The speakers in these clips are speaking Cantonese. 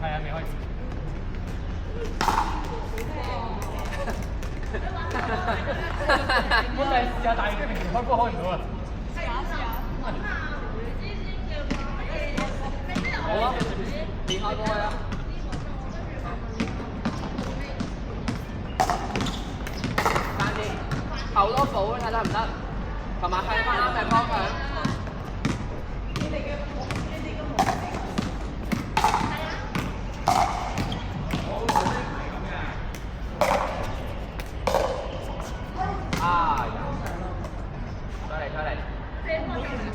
係啊，未開始。我就係試下，但係平時開波開唔到啊。好啊，練開波啊！間啲後多步睇得唔得？同埋向翻啱嘅方向。啊！再嚟，再嚟。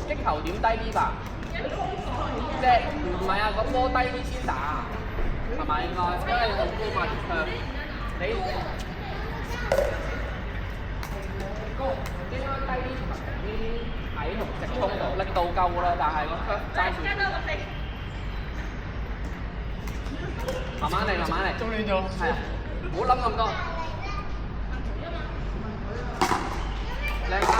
擊球點低啲吧？即係唔係啊？個波低啲先打，係咪應該？因為好高嘛條槍，你應該低啲同啲矮同直衝度，力度夠啦，但係個槍爭少少。慢慢嚟，慢慢嚟。中亂咗。係啊，唔好諗咁多。靚啊！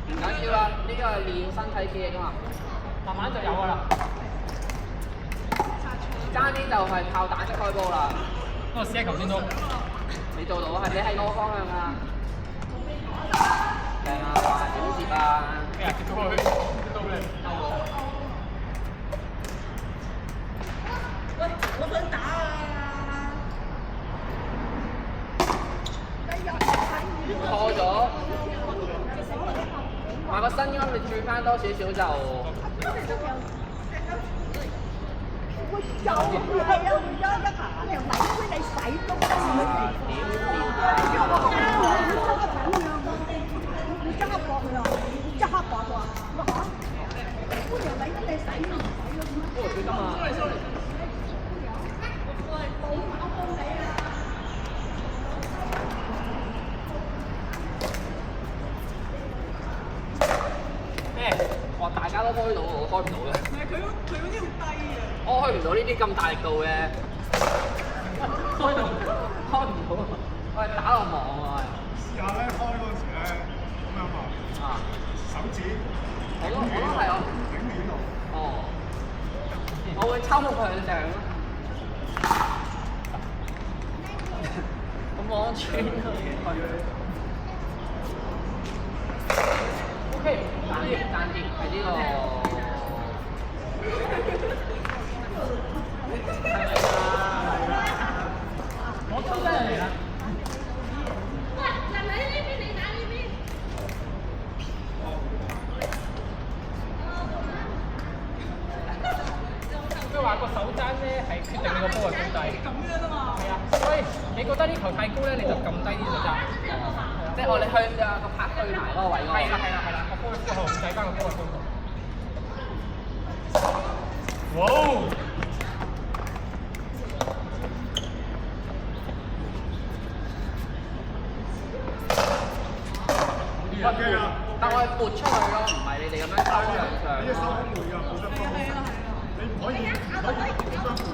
唔緊要啦，呢個係練身體記憶啊嘛，慢慢就有㗎啦。爭啲就係靠打擊開波啦。我試下球先都。你做到係你係嗰個方向啊！靚啊！哇，點接啊？咩啊？接到去，接到你。喂，我想打啊！錯咗，買個新音你轉翻多少少就。喂，又係啊！而家一下又咪俾你洗都得，叫我加啊！你加博佢啊！加博佢啊！我嚇，我又咪俾你洗都唔洗咯，哦，小心啊！咩？哇！大家都開到，我開唔到嘅。唔係佢嗰啲好低啊！我開唔到呢啲咁大力度嘅，開唔到，我係打落網啊！試下咧開嗰陣時咧，咁樣嘛，啊，手指我都係我。頂呢度，哦，我會抽佢上咯。咁安全啊！O K，爭啲係呢個。我抽真係嚟啦。喂，男仔呢邊你打呢邊？即係話個手踭咧係決定你個波係高低。咁樣啊嘛。係啊，所以你覺得呢球太高咧，你就撳低啲手踭。即係我哋向啊個拍對埋嗰個位嗰個。係啦係啦係啦，個波之後計翻個波嘅高度。哇！但我係撥出去咯，唔係你哋咁樣收向上。你隻手好攰㗎，冇得放。你唔可以咁樣撥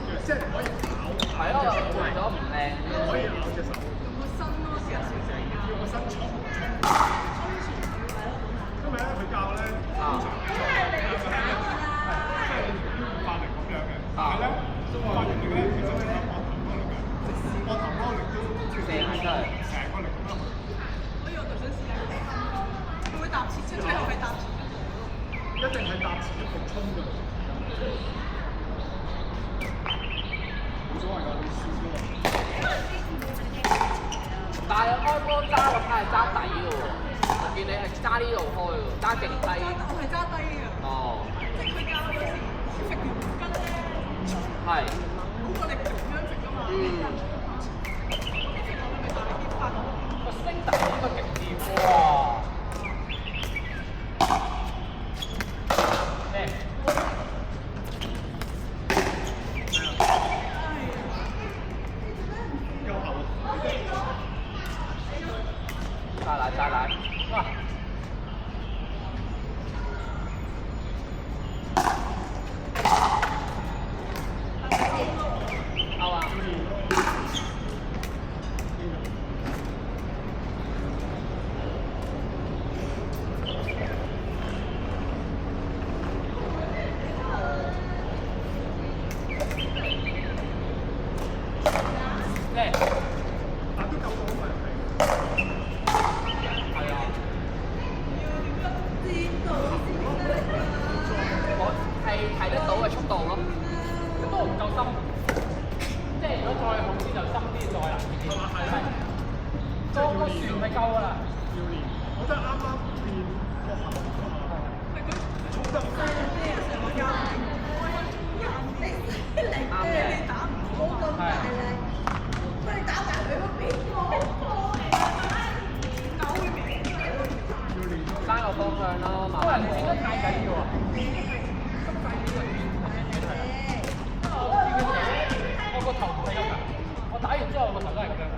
嘅，即係唔可以咬。係咯，撥咗唔靚。唔可以咬隻手。個身咯，試下試下。要個身重。因為咧佢教咧，通常即係發力咁樣嘅，但係咧發完力咧，其實係靠膊頭嗰力嘅，膊頭嗰力都射埋出嚟。成個力咁樣去。所以我就想試下，會唔會搭前？即係最後係搭前。一定係搭前一步衝㗎。冇所謂㗎，你試咗。但係開波揸個牌係揸底嘅喎，我見你係揸呢度開喎，揸勁低。我係揸低嘅。哦。即係佢教嗰時揈條筋咧，係。好過你咁樣揈㗎嘛。個聲打應該勁啲喎。咩？夠深，即係如果再好啲就深啲，再難啲。係。個船係夠㗎啦。要練，我真係啱啱練個喉啊嘛。衝得唔快。單個方向咯，慢慢人剪得太緊要啊！我個頭唔係咁㗎，我打完之後個頭都係咁樣㗎。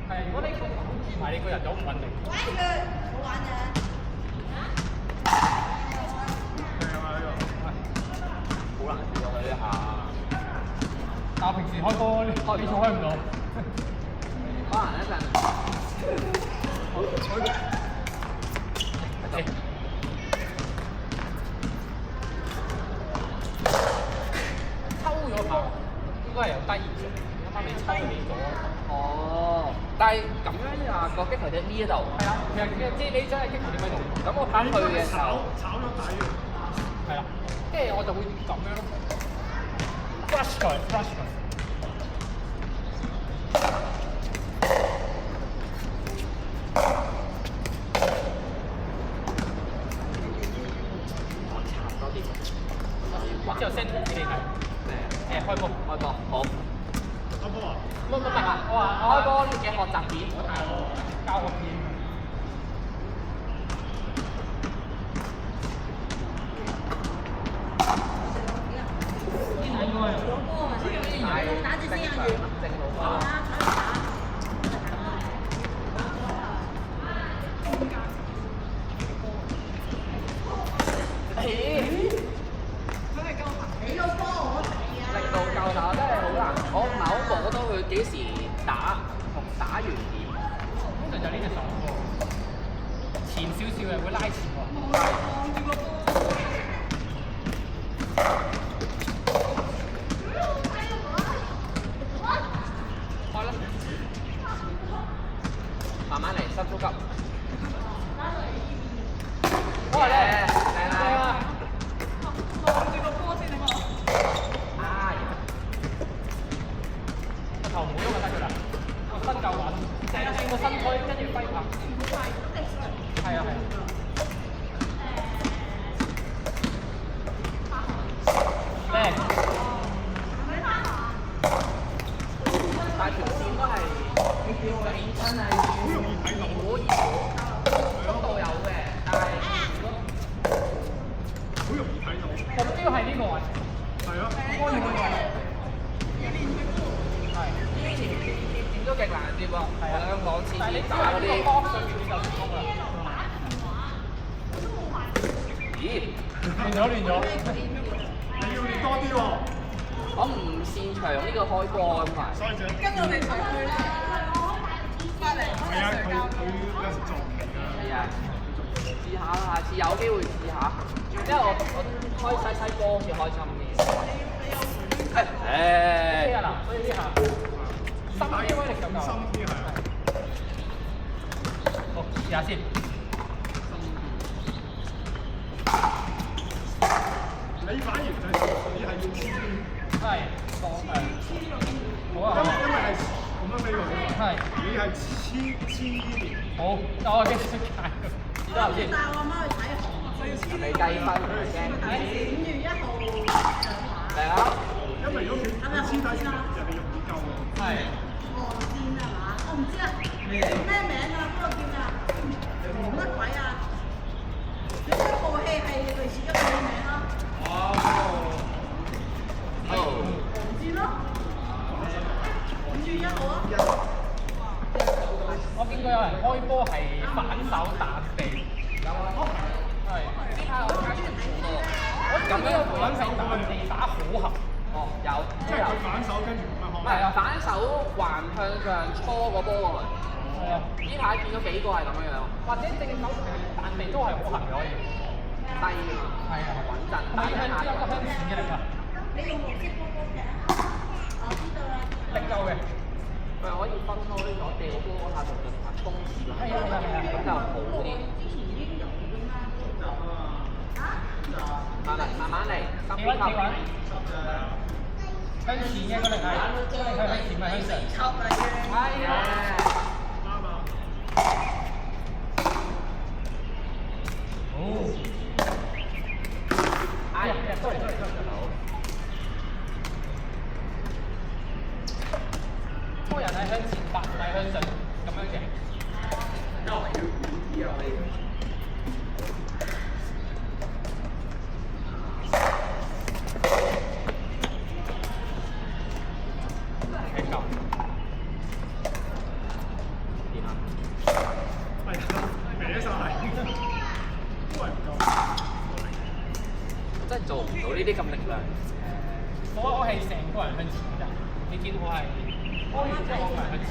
係，如果你個頭好轉埋，你個人就好唔穩定。好玩啊！好難試過佢一下。但我平時開波比賽開唔到。可能一陣。好彩。抽咗下，應該係由低而上，啱啱你抽起咗。哦，但係咁樣啊，個擊球點呢一度？係啊，其實即係你真係擊球點喺度。咁我翻去嘅時候，炒咗底。係啦，跟住我就會咁樣咯 ，brush 佢。之後 send 圖俾你睇。開波。好。開波啊？唔係，我話開波嘅學習片，教個片。力度夠但真係好難，我唔係好摸到佢幾時打完點。通常就呢隻手喎，前少少嘅會拉前喎。開啦，慢慢嚟，深呼吸。好啊，靚啊！個頭唔好喐就得㗎啦，個身夠穩，成個身軀跟住揮拍。係啊。靚。但係條線都係真係好容易睇到，速度有嘅，但係好容易睇到。我主要係呢個位。係啊。開完個位。係。之前點都極難接喎，係啊，香港次次打嗰啲。上面就成功啦。咦？亂咗。你要練多啲喎。我唔擅長呢個開波咁快。所以就跟我哋上去啦，翻嚟。係啊，佢有時做唔嚟㗎。係啊，試下啦，下次有機會試下。因為我開西波好似開心啲。呢下嗱，所以呢下深啲威力就夠。深啲係。好，試下先。你反而就係你係要黐邊。係，好啊。因為係咁樣飛過去。係。你係黐邊。好，我嘅識解。試多頭先。帶我媽去睇紅，我要黐你計分唔驚。5月1號嚟啊！因為如果佢黐底人哋容易救喎。係。黃箭係嘛？我唔知啊，咩名啊？嗰個叫咩啊？黃乜鬼啊？你呢部戲係類似一個名咯。哦。黃箭咯，5月1號啊！我見過有人開波係反手彈地。有啊。係。呢下我睇完我咁樣反手彈地打好行。哦，有。即係佢反手跟住咁樣開。唔係啊，反手橫向上搓個波過嚟。係啊。呢排見咗幾個係咁樣樣，或者正手彈地都係好行嘅可以。低㗎嘛。係啊。穩陣。係向有個向前嘅力啊。你用黃色波波嘅？我知道啦。力夠嘅。佢可以分開咗掉波嗰下同進行攻勢咁，係啊，咁就好啲。慢慢嚟，深呼吸。向前嘅嗰力係向前咪向上。級啦已經。係啊。啱啊！哦。係。sorry。個人係向前拔，唔係向上咁樣嘅。真係做唔到呢啲咁力量。我係成個人向前㗎，你見我係開完之後我個人向前。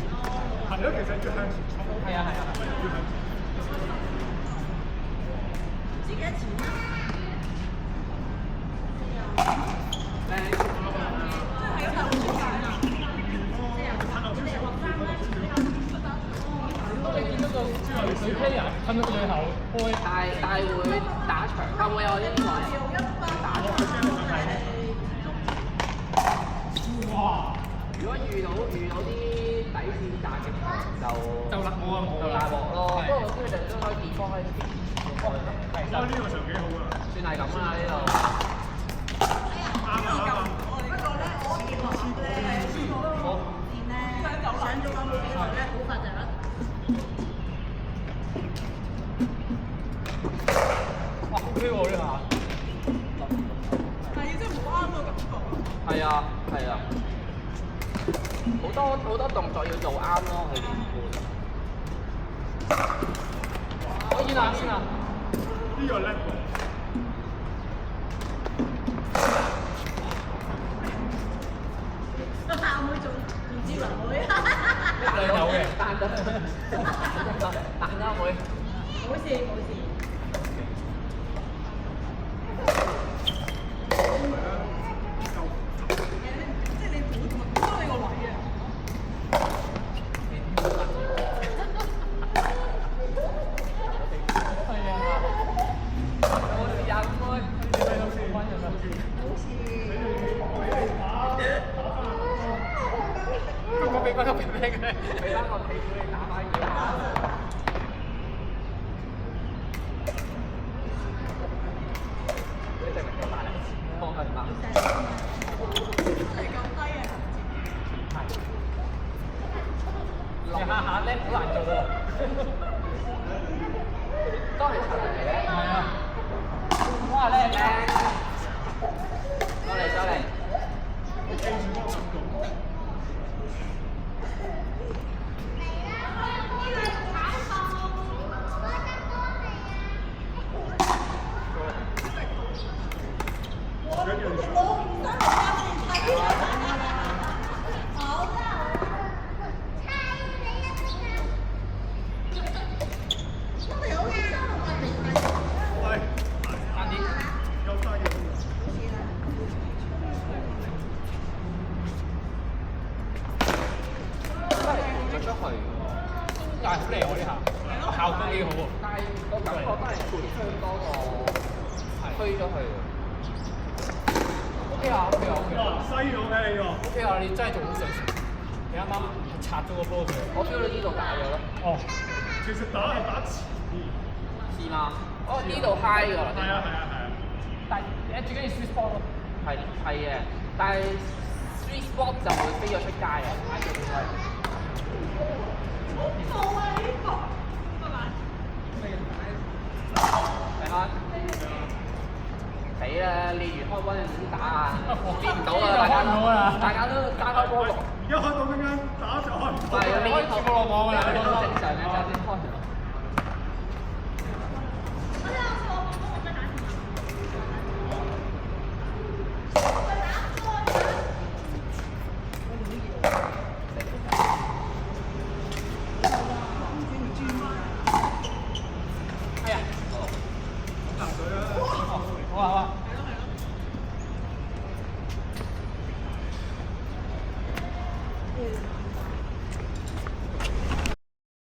係咯，其實要向前衝。係啊。要向前。唔知幾多錢啊？靚。即係喺大陸出價啊！當你見到個水 player 撐到最後開，但係會打場，但會有一個打場。哇！如果遇到啲底線打嘅場就就冇啊就大鑊咯。不過佢哋都可以地方可以前。係呢個場幾好啊！算係咁啦呢度。啱啊！不過咧，我見落去咧，我見咧上咗咁幾耐咧，好快就甩。哇 OK 喎呢下。但係真係冇啱個感覺。係啊，好多動作要做啱咯，佢連貫。我見啦。呢個叻喎！個大妹仲接流妹。兩有嘅。彈得會。冇事。即係你估到你個位啊！係啊。有冇試下妹？咁俾翻個俾咩嘅？俾翻個屁股你打翻幾下。你證明咗大力，放佢馬。你咁低啊！係。下叻好難做喎。都係出嚟嘅。係啊。哇叻！再嚟。記住嗰個感覺。但係好靚喎呢下，效果幾好喎。但係個感覺都係盤槍多過推咗去。OK 啊，OK 啊，OK 啊。哇！西咗嘅呢個。OK 啊，你真係做好上傳。你啱啱拆咗個波佢。我 feel 到呢度大咗咯。哦。其實打係打前啲。是嗎？哦，呢度 high 㗎啦。係啊。但係最緊要 sweet spot 咯。係嘅，但係 sweet spot 就會飛咗出街啊！啱嘅應該。睇下，死啦！練完開波你點打啊？練唔到啊！大家都揸開波落。而家開到點樣打就開唔到。係練開波落網㗎啦，都正常嘅，就先開。